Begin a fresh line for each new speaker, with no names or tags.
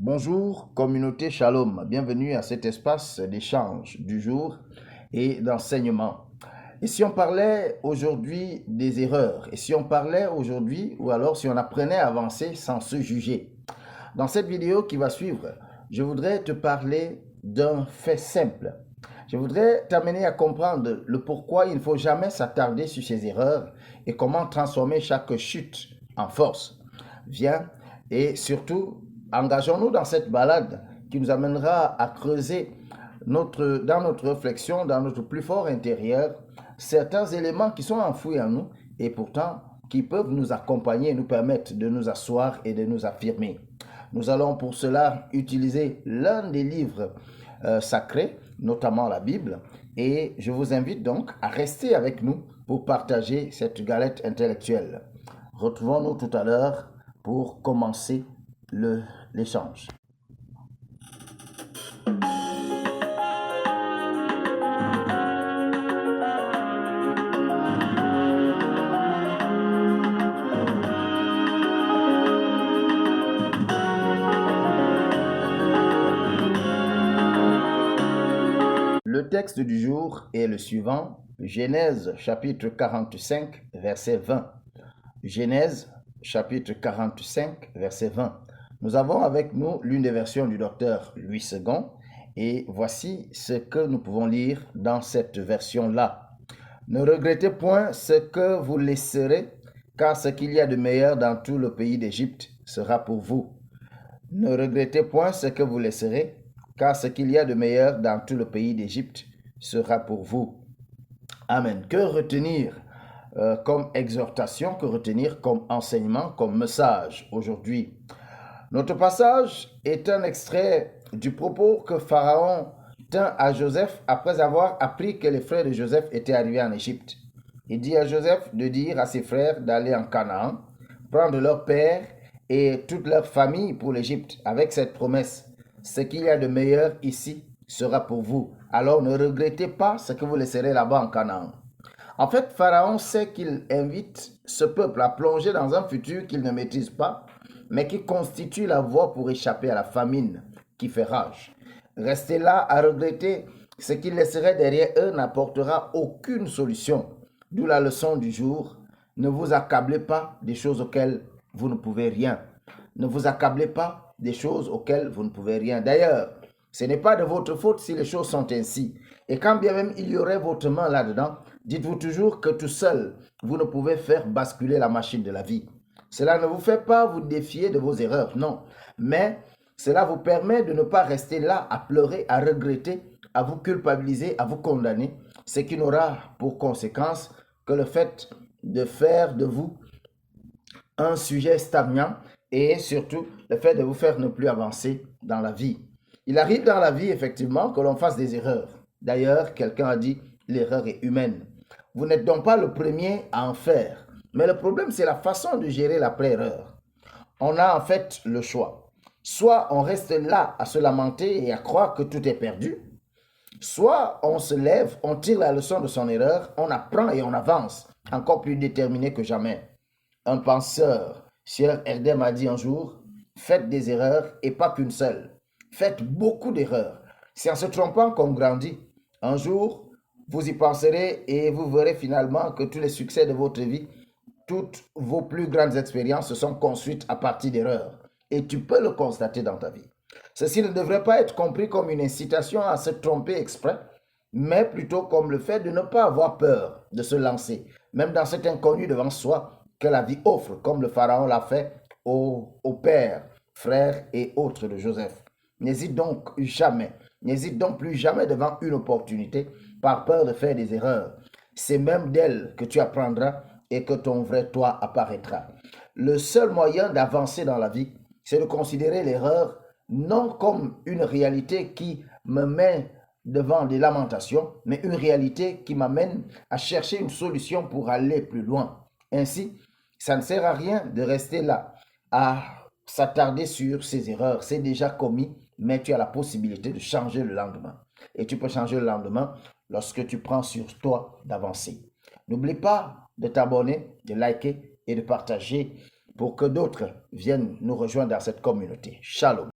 Bonjour, communauté Shalom. Bienvenue à cet espace d'échange du jour et d'enseignement. Et si on parlait aujourd'hui des erreurs, et si on parlait aujourd'hui, ou alors si on apprenait à avancer sans se juger. Dans cette vidéo qui va suivre, je voudrais te parler d'un fait simple. Je voudrais t'amener à comprendre le pourquoi il ne faut jamais s'attarder sur ses erreurs et comment transformer chaque chute en force. Viens et surtout, engageons-nous dans cette balade qui nous amènera à creuser dans notre réflexion, dans notre plus fort intérieur, certains éléments qui sont enfouis en nous et pourtant qui peuvent nous accompagner et nous permettre de nous asseoir et de nous affirmer. Nous allons pour cela utiliser l'un des livres sacrés, notamment la Bible, et je vous invite donc à rester avec nous pour partager cette galette intellectuelle. Retrouvons-nous tout à l'heure pour commencer l'échange. Le texte du jour est le suivant, Genèse chapitre 45, verset 20. Genèse chapitre 45, verset 20. Nous avons avec nous l'une des versions du docteur Louis II et voici ce que nous pouvons lire dans cette version-là. Ne regrettez point ce que vous laisserez, car ce qu'il y a de meilleur dans tout le pays d'Égypte sera pour vous. Ne regrettez point ce que vous laisserez, car ce qu'il y a de meilleur dans tout le pays d'Égypte sera pour vous. Amen. Que retenir comme exhortation, que retenir comme enseignement, comme message aujourd'hui? Notre passage est un extrait du propos que Pharaon tint à Joseph après avoir appris que les frères de Joseph étaient arrivés en Égypte. Il dit à Joseph de dire à ses frères d'aller en Canaan, prendre leur père et toute leur famille pour l'Égypte, avec cette promesse, ce qu'il y a de meilleur ici sera pour vous. Alors ne regrettez pas ce que vous laisserez là-bas en Canaan. En fait, Pharaon sait qu'il invite ce peuple à plonger dans un futur qu'il ne maîtrise pas, mais qui constitue la voie pour échapper à la famine qui fait rage. Rester là à regretter ce qu'ils laisseraient derrière eux n'apportera aucune solution. D'où la leçon du jour, ne vous accablez pas des choses auxquelles vous ne pouvez rien. Ne vous accablez pas des choses auxquelles vous ne pouvez rien. D'ailleurs, ce n'est pas de votre faute si les choses sont ainsi. Et quand bien même il y aurait votre main là-dedans, dites-vous toujours que tout seul, vous ne pouvez faire basculer la machine de la vie. Cela ne vous fait pas vous défier de vos erreurs, non. Mais cela vous permet de ne pas rester là à pleurer, à regretter, à vous culpabiliser, à vous condamner, ce qui n'aura pour conséquence que le fait de faire de vous un sujet stagnant et surtout le fait de vous faire ne plus avancer dans la vie. Il arrive dans la vie, effectivement, que l'on fasse des erreurs. D'ailleurs, quelqu'un a dit, l'erreur est humaine. Vous n'êtes donc pas le premier à en faire. Mais le problème, c'est la façon de gérer l'après-erreur. On a en fait le choix. Soit on reste là à se lamenter et à croire que tout est perdu, soit on se lève, on tire la leçon de son erreur, on apprend et on avance, encore plus déterminé que jamais. Un penseur, Sir Erdem, a dit un jour, faites des erreurs et pas qu'une seule. Faites beaucoup d'erreurs. C'est en se trompant qu'on grandit. Un jour, vous y penserez et vous verrez finalement que tous les succès de votre vie, toutes vos plus grandes expériences se sont construites à partir d'erreurs. Et tu peux le constater dans ta vie. Ceci ne devrait pas être compris comme une incitation à se tromper exprès, mais plutôt comme le fait de ne pas avoir peur de se lancer, même dans cet inconnu devant soi que la vie offre, comme le Pharaon l'a fait au père, frères et autres de Joseph. N'hésite donc plus jamais devant une opportunité par peur de faire des erreurs. C'est même d'elle que tu apprendras et que ton vrai toi apparaîtra. Le seul moyen d'avancer dans la vie, c'est de considérer l'erreur non comme une réalité qui me met devant des lamentations, mais une réalité qui m'amène à chercher une solution pour aller plus loin. Ainsi, ça ne sert à rien de rester là, à s'attarder sur ces erreurs. C'est déjà commis, mais tu as la possibilité de changer le lendemain. Et tu peux changer le lendemain lorsque tu prends sur toi d'avancer. N'oublie pas de t'abonner, de liker et de partager pour que d'autres viennent nous rejoindre dans cette communauté. Shalom.